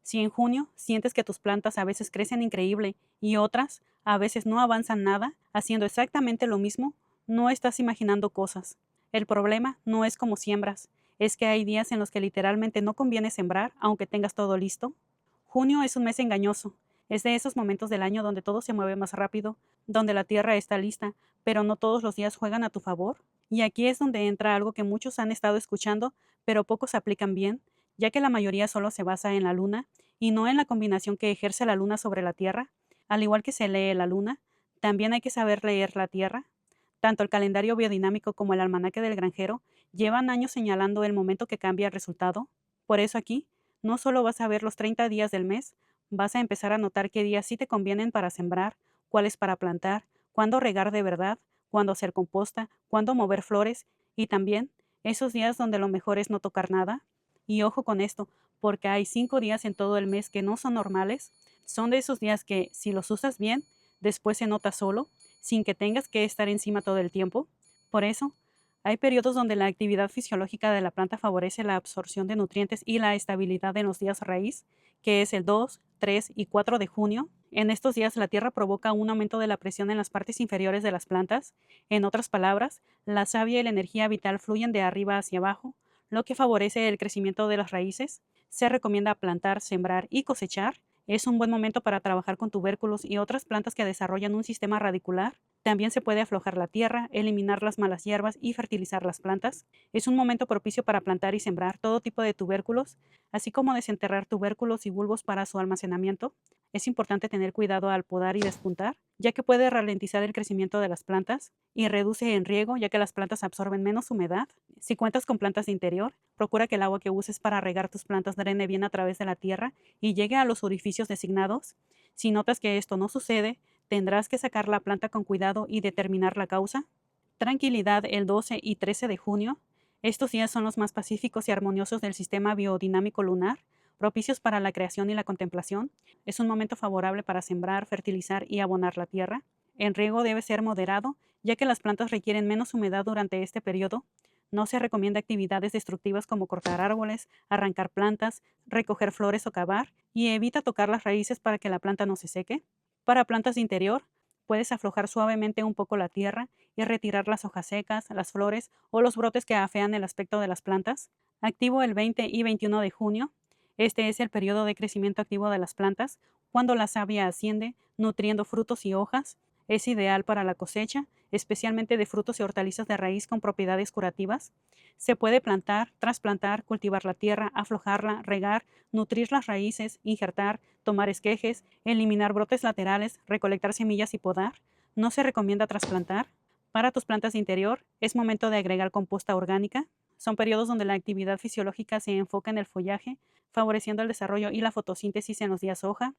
Si en junio sientes que tus plantas a veces crecen increíble y otras a veces no avanzan nada, haciendo exactamente lo mismo, no estás imaginando cosas. El problema no es cómo siembras, es que hay días en los que literalmente no conviene sembrar aunque tengas todo listo. Junio es un mes engañoso. Es de esos momentos del año donde todo se mueve más rápido, donde la tierra está lista, pero no todos los días juegan a tu favor. Y aquí es donde entra algo que muchos han estado escuchando, pero pocos aplican bien, ya que la mayoría solo se basa en la luna y no en la combinación que ejerce la luna sobre la tierra. Al igual que se lee la luna, también hay que saber leer la tierra. Tanto el calendario biodinámico como el almanaque del granjero llevan años señalando el momento que cambia el resultado. Por eso aquí no solo vas a ver los 30 días del mes, vas a empezar a notar qué días sí te convienen para sembrar, cuáles para plantar, cuándo regar de verdad, cuándo hacer composta, cuándo mover flores y también esos días donde lo mejor es no tocar nada. Y ojo con esto, porque hay 5 días en todo el mes que no son normales. Son de esos días que, si los usas bien, después se nota solo, sin que tengas que estar encima todo el tiempo. Por eso, hay periodos donde la actividad fisiológica de la planta favorece la absorción de nutrientes y la estabilidad en los días raíz, que es el 2, 3 y 4 de junio. En estos días la tierra provoca un aumento de la presión en las partes inferiores de las plantas. En otras palabras, la savia y la energía vital fluyen de arriba hacia abajo, lo que favorece el crecimiento de las raíces. Se recomienda plantar, sembrar y cosechar. Es un buen momento para trabajar con tubérculos y otras plantas que desarrollan un sistema radicular. También se puede aflojar la tierra, eliminar las malas hierbas y fertilizar las plantas. Es un momento propicio para plantar y sembrar todo tipo de tubérculos, así como desenterrar tubérculos y bulbos para su almacenamiento. Es importante tener cuidado al podar y despuntar, ya que puede ralentizar el crecimiento de las plantas y reduce el riego, ya que las plantas absorben menos humedad. Si cuentas con plantas de interior, procura que el agua que uses para regar tus plantas drene bien a través de la tierra y llegue a los orificios designados. Si notas que esto no sucede, tendrás que sacar la planta con cuidado y determinar la causa. Tranquilidad el 12 y 13 de junio. Estos días son los más pacíficos y armoniosos del sistema biodinámico lunar, propicios para la creación y la contemplación. Es un momento favorable para sembrar, fertilizar y abonar la tierra. El riego debe ser moderado, ya que las plantas requieren menos humedad durante este periodo. No se recomienda actividades destructivas como cortar árboles, arrancar plantas, recoger flores o cavar, y evita tocar las raíces para que la planta no se seque. Para plantas de interior, puedes aflojar suavemente un poco la tierra y retirar las hojas secas, las flores o los brotes que afean el aspecto de las plantas. Activo el 20 y 21 de junio. Este es el periodo de crecimiento activo de las plantas, cuando la savia asciende, nutriendo frutos y hojas. Es ideal para la cosecha, especialmente de frutos y hortalizas de raíz con propiedades curativas. Se puede plantar, trasplantar, cultivar la tierra, aflojarla, regar, nutrir las raíces, injertar, tomar esquejes, eliminar brotes laterales, recolectar semillas y podar. No se recomienda trasplantar. Para tus plantas de interior, es momento de agregar composta orgánica. Son periodos donde la actividad fisiológica se enfoca en el follaje, favoreciendo el desarrollo y la fotosíntesis en los días hoja,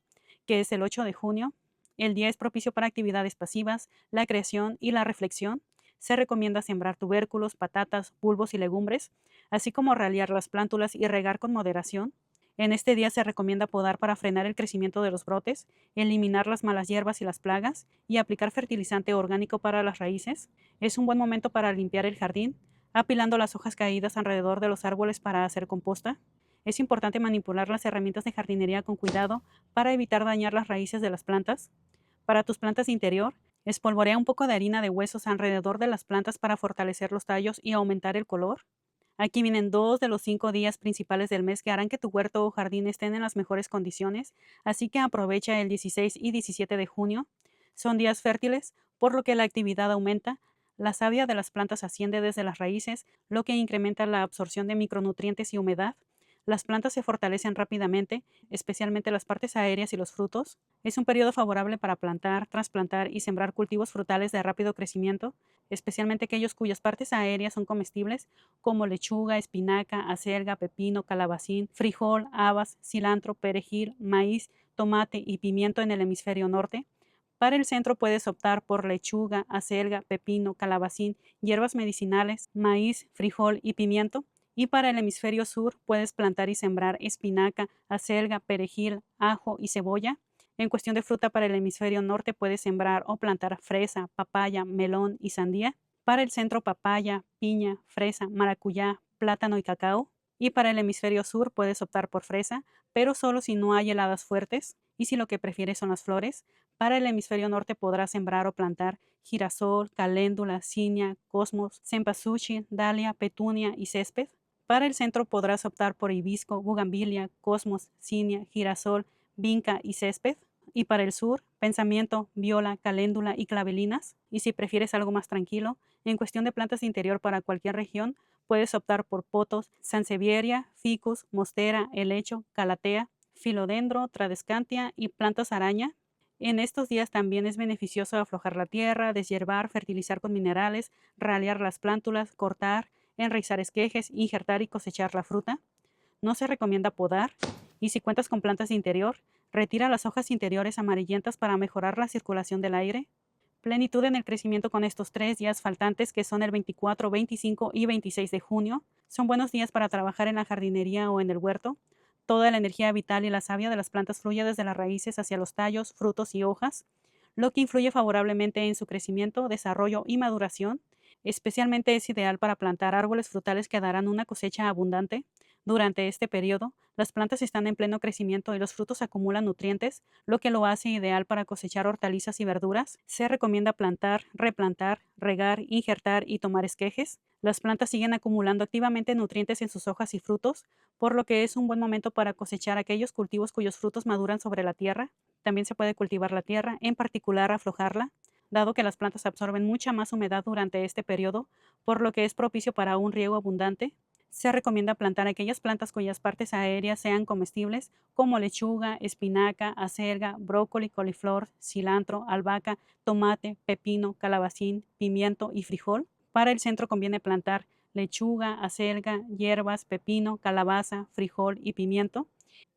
que es el 8 de junio. El día es propicio para actividades pasivas, la creación y la reflexión. Se recomienda sembrar tubérculos, patatas, bulbos y legumbres, así como ralear las plántulas y regar con moderación. En este día se recomienda podar para frenar el crecimiento de los brotes, eliminar las malas hierbas y las plagas y aplicar fertilizante orgánico para las raíces. Es un buen momento para limpiar el jardín, apilando las hojas caídas alrededor de los árboles para hacer composta. Es importante manipular las herramientas de jardinería con cuidado para evitar dañar las raíces de las plantas. Para tus plantas de interior, espolvorea un poco de harina de huesos alrededor de las plantas para fortalecer los tallos y aumentar el color. Aquí vienen 2 de los 5 días principales del mes que harán que tu huerto o jardín estén en las mejores condiciones, así que aprovecha el 16 y 17 de junio. Son días fértiles, por lo que la actividad aumenta, la savia de las plantas asciende desde las raíces, lo que incrementa la absorción de micronutrientes y humedad. Las plantas se fortalecen rápidamente, especialmente las partes aéreas y los frutos. Es un periodo favorable para plantar, trasplantar y sembrar cultivos frutales de rápido crecimiento, especialmente aquellos cuyas partes aéreas son comestibles, como lechuga, espinaca, acelga, pepino, calabacín, frijol, habas, cilantro, perejil, maíz, tomate y pimiento en el hemisferio norte. Para el centro puedes optar por lechuga, acelga, pepino, calabacín, hierbas medicinales, maíz, frijol y pimiento. Y para el hemisferio sur puedes plantar y sembrar espinaca, acelga, perejil, ajo y cebolla. En cuestión de fruta, para el hemisferio norte puedes sembrar o plantar fresa, papaya, melón y sandía. Para el centro, papaya, piña, fresa, maracuyá, plátano y cacao. Y para el hemisferio sur puedes optar por fresa, pero solo si no hay heladas fuertes y si lo que prefieres son las flores. Para el hemisferio norte podrás sembrar o plantar girasol, caléndula, cinia, cosmos, cempasúchil, dalia, petunia y césped. Para el centro podrás optar por hibisco, bugambilia, cosmos, cinia, girasol, vinca y césped. Y para el sur, pensamiento, viola, caléndula y clavelinas. Y si prefieres algo más tranquilo, en cuestión de plantas de interior para cualquier región, puedes optar por potos, sansevieria, ficus, mostera, helecho, calatea, filodendro, tradescantia y plantas araña. En estos días también es beneficioso aflojar la tierra, deshiervar, fertilizar con minerales, ralear las plántulas, cortar, enraizar esquejes, injertar y cosechar la fruta. No se recomienda podar y si cuentas con plantas de interior, retira las hojas interiores amarillentas para mejorar la circulación del aire. Plenitud en el crecimiento con estos 3 días faltantes que son el 24, 25 y 26 de junio. Son buenos días para trabajar en la jardinería o en el huerto. Toda la energía vital y la savia de las plantas fluye desde las raíces hacia los tallos, frutos y hojas, lo que influye favorablemente en su crecimiento, desarrollo y maduración. Especialmente es ideal para plantar árboles frutales que darán una cosecha abundante. Durante este periodo, las plantas están en pleno crecimiento y los frutos acumulan nutrientes, lo que lo hace ideal para cosechar hortalizas y verduras. Se recomienda plantar, replantar, regar, injertar y tomar esquejes. Las plantas siguen acumulando activamente nutrientes en sus hojas y frutos, por lo que es un buen momento para cosechar aquellos cultivos cuyos frutos maduran sobre la tierra. También se puede cultivar la tierra, en particular aflojarla, dado que las plantas absorben mucha más humedad durante este periodo, por lo que es propicio para un riego abundante. Se recomienda plantar aquellas plantas cuyas partes aéreas sean comestibles, como lechuga, espinaca, acelga, brócoli, coliflor, cilantro, albahaca, tomate, pepino, calabacín, pimiento y frijol. Para el centro conviene plantar lechuga, acelga, hierbas, pepino, calabaza, frijol y pimiento.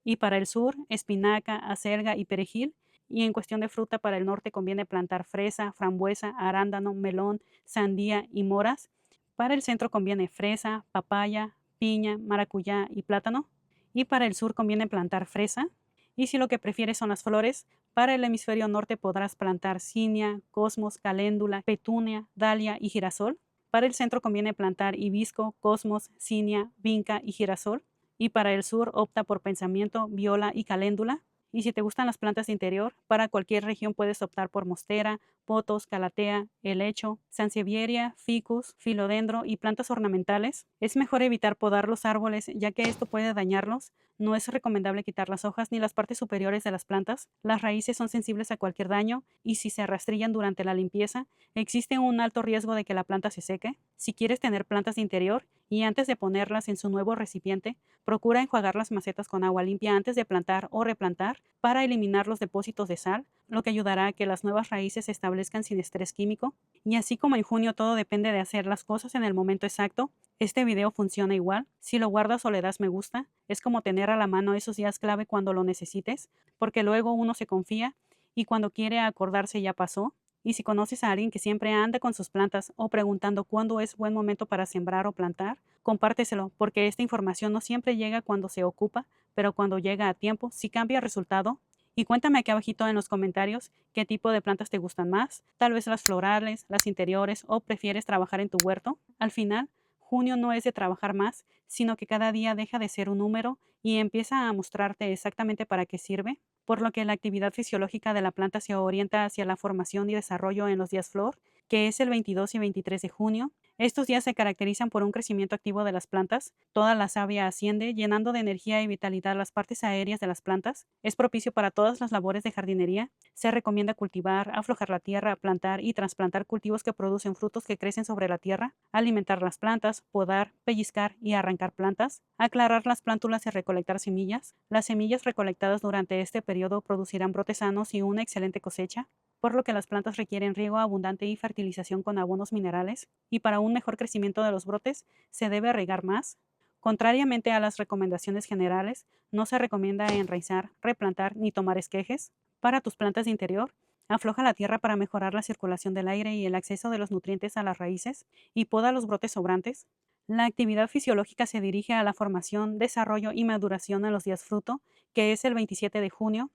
Y para el sur, espinaca, acelga y perejil. Y en cuestión de fruta, para el norte conviene plantar fresa, frambuesa, arándano, melón, sandía y moras. Para el centro conviene fresa, papaya, piña, maracuyá y plátano. Y para el sur conviene plantar fresa. Y si lo que prefieres son las flores, para el hemisferio norte podrás plantar cinia, cosmos, caléndula, petunia, dalia y girasol. Para el centro conviene plantar hibisco, cosmos, cinia, vinca y girasol. Y para el sur opta por pensamiento, viola y caléndula. Y si te gustan las plantas de interior, para cualquier región puedes optar por mostera, potos, calatea, helecho, sansevieria, ficus, filodendro y plantas ornamentales. Es mejor evitar podar los árboles ya que esto puede dañarlos. No es recomendable quitar las hojas ni las partes superiores de las plantas. Las raíces son sensibles a cualquier daño y si se rastrillan durante la limpieza, existe un alto riesgo de que la planta se seque. Si quieres tener plantas de interior y antes de ponerlas en su nuevo recipiente, procura enjuagar las macetas con agua limpia antes de plantar o replantar para eliminar los depósitos de sal, lo que ayudará a que las nuevas raíces se establezcan sin estrés químico. Y así como en junio todo depende de hacer las cosas en el momento exacto, este video funciona igual. Si lo guardas o le das me gusta, es como tener a la mano esos días clave cuando lo necesites, porque luego uno se confía y cuando quiere acordarse ya pasó. Y si conoces a alguien que siempre anda con sus plantas o preguntando cuándo es buen momento para sembrar o plantar, compárteselo, porque esta información no siempre llega cuando se ocupa, pero cuando llega a tiempo, sí cambia el resultado. Y cuéntame aquí abajito en los comentarios qué tipo de plantas te gustan más, tal vez las florales, las interiores o prefieres trabajar en tu huerto. Al final, junio no es de trabajar más, sino que cada día deja de ser un número y empieza a mostrarte exactamente para qué sirve, por lo que la actividad fisiológica de la planta se orienta hacia la formación y desarrollo en los días flor, que es el 22 y 23 de junio. Estos días se caracterizan por un crecimiento activo de las plantas, toda la savia asciende, llenando de energía y vitalidad las partes aéreas de las plantas. Es propicio para todas las labores de jardinería. Se recomienda cultivar, aflojar la tierra, plantar y trasplantar cultivos que producen frutos que crecen sobre la tierra, alimentar las plantas, podar, pellizcar y arrancar plantas, aclarar las plántulas y recolectar semillas. Las semillas recolectadas durante este periodo producirán brotes sanos y una excelente cosecha, por lo que las plantas requieren riego abundante y fertilización con abonos minerales, y para un mejor crecimiento de los brotes se debe regar más. Contrariamente a las recomendaciones generales, no se recomienda enraizar, replantar ni tomar esquejes. Para tus plantas de interior, afloja la tierra para mejorar la circulación del aire y el acceso de los nutrientes a las raíces y poda los brotes sobrantes. La actividad fisiológica se dirige a la formación, desarrollo y maduración en los días fruto, que es el 27 de junio.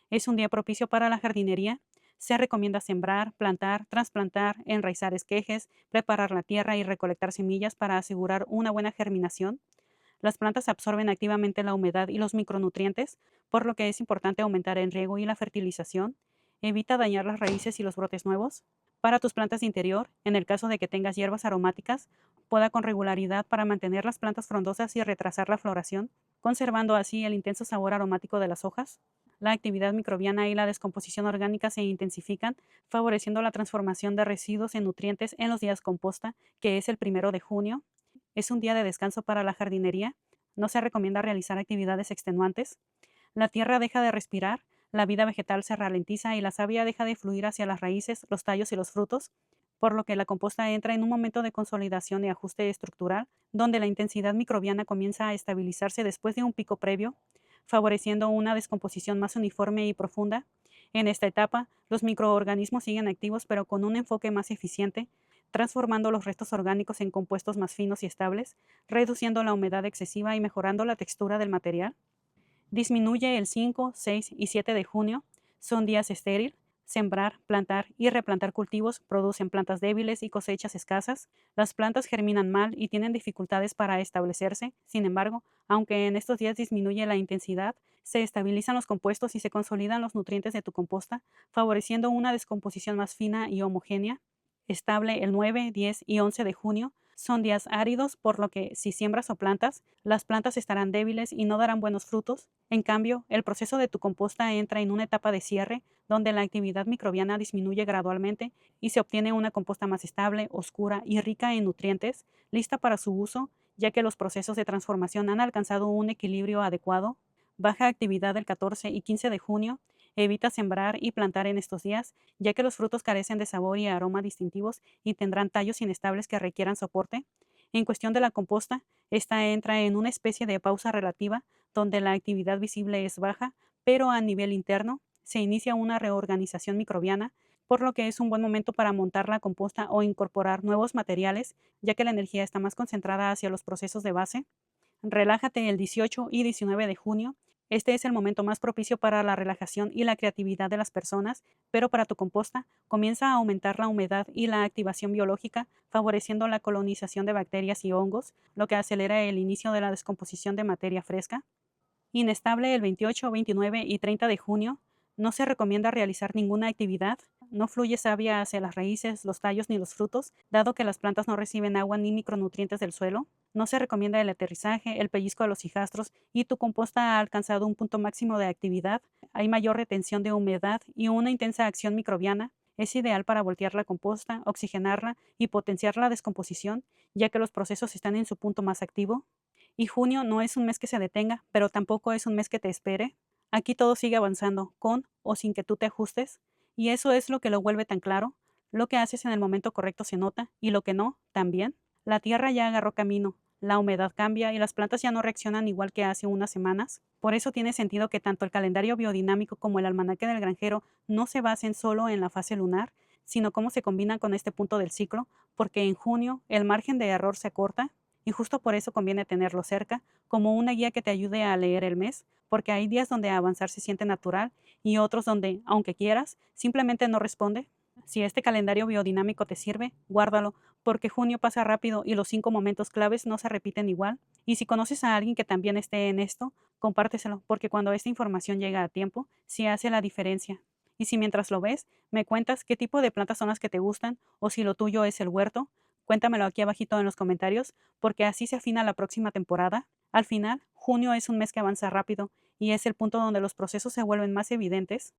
Es un día propicio para la jardinería. Se recomienda sembrar, plantar, trasplantar, enraizar esquejes, preparar la tierra y recolectar semillas para asegurar una buena germinación. Las plantas absorben activamente la humedad y los micronutrientes, por lo que es importante aumentar el riego y la fertilización. Evita dañar las raíces y los brotes nuevos. Para tus plantas de interior, en el caso de que tengas hierbas aromáticas, poda con regularidad para mantener las plantas frondosas y retrasar la floración, conservando así el intenso sabor aromático de las hojas. La actividad microbiana y la descomposición orgánica se intensifican, favoreciendo la transformación de residuos en nutrientes en los días composta, que es el 1 de junio. Es un día de descanso para la jardinería. No se recomienda realizar actividades extenuantes. La tierra deja de respirar, la vida vegetal se ralentiza y la savia deja de fluir hacia las raíces, los tallos y los frutos, por lo que la composta entra en un momento de consolidación y ajuste estructural, donde la intensidad microbiana comienza a estabilizarse después de un pico previo, favoreciendo una descomposición más uniforme y profunda. En esta etapa, los microorganismos siguen activos pero con un enfoque más eficiente, transformando los restos orgánicos en compuestos más finos y estables, reduciendo la humedad excesiva y mejorando la textura del material. Disminuye el 5, 6 y 7 de junio. Son días estéril. Sembrar, plantar y replantar cultivos producen plantas débiles y cosechas escasas. Las plantas germinan mal y tienen dificultades para establecerse. Sin embargo, aunque en estos días disminuye la intensidad, se estabilizan los compuestos y se consolidan los nutrientes de tu composta, favoreciendo una descomposición más fina y homogénea. Estable el 9, 10 y 11 de junio. Son días áridos, por lo que si siembras o plantas, las plantas estarán débiles y no darán buenos frutos. En cambio, el proceso de tu composta entra en una etapa de cierre, donde la actividad microbiana disminuye gradualmente y se obtiene una composta más estable, oscura y rica en nutrientes, lista para su uso, ya que los procesos de transformación han alcanzado un equilibrio adecuado. Baja actividad el 14 y 15 de junio. Evita sembrar y plantar en estos días, ya que los frutos carecen de sabor y aroma distintivos y tendrán tallos inestables que requieran soporte. En cuestión de la composta, esta entra en una especie de pausa relativa, donde la actividad visible es baja, pero a nivel interno se inicia una reorganización microbiana, por lo que es un buen momento para montar la composta o incorporar nuevos materiales, ya que la energía está más concentrada hacia los procesos de base. Relájate el 18 y 19 de junio. Este es el momento más propicio para la relajación y la creatividad de las personas, pero para tu composta comienza a aumentar la humedad y la activación biológica, favoreciendo la colonización de bacterias y hongos, lo que acelera el inicio de la descomposición de materia fresca. Inestable el 28, 29 y 30 de junio. No se recomienda realizar ninguna actividad. No fluye savia hacia las raíces, los tallos ni los frutos, dado que las plantas no reciben agua ni micronutrientes del suelo. No se recomienda el aterrizaje, el pellizco de los hijastros y tu composta ha alcanzado un punto máximo de actividad. Hay mayor retención de humedad y una intensa acción microbiana. Es ideal para voltear la composta, oxigenarla y potenciar la descomposición, ya que los procesos están en su punto más activo. Y junio no es un mes que se detenga, pero tampoco es un mes que te espere. Aquí todo sigue avanzando, con o sin que tú te ajustes, y eso es lo que lo vuelve tan claro. Lo que haces en el momento correcto se nota, y lo que no, también. La tierra ya agarró camino, la humedad cambia y las plantas ya no reaccionan igual que hace unas semanas. Por eso tiene sentido que tanto el calendario biodinámico como el almanaque del granjero no se basen solo en la fase lunar, sino cómo se combinan con este punto del ciclo, porque en junio el margen de error se acorta y justo por eso conviene tenerlo cerca, como una guía que te ayude a leer el mes, porque hay días donde avanzar se siente natural y otros donde, aunque quieras, simplemente no responde. Si este calendario biodinámico te sirve, guárdalo, porque junio pasa rápido y los 5 momentos claves no se repiten igual. Y si conoces a alguien que también esté en esto, compárteselo, porque cuando esta información llega a tiempo, sí hace la diferencia. Y si mientras lo ves, me cuentas qué tipo de plantas son las que te gustan, o si lo tuyo es el huerto, cuéntamelo aquí abajito en los comentarios, porque así se afina la próxima temporada. Al final, junio es un mes que avanza rápido y es el punto donde los procesos se vuelven más evidentes.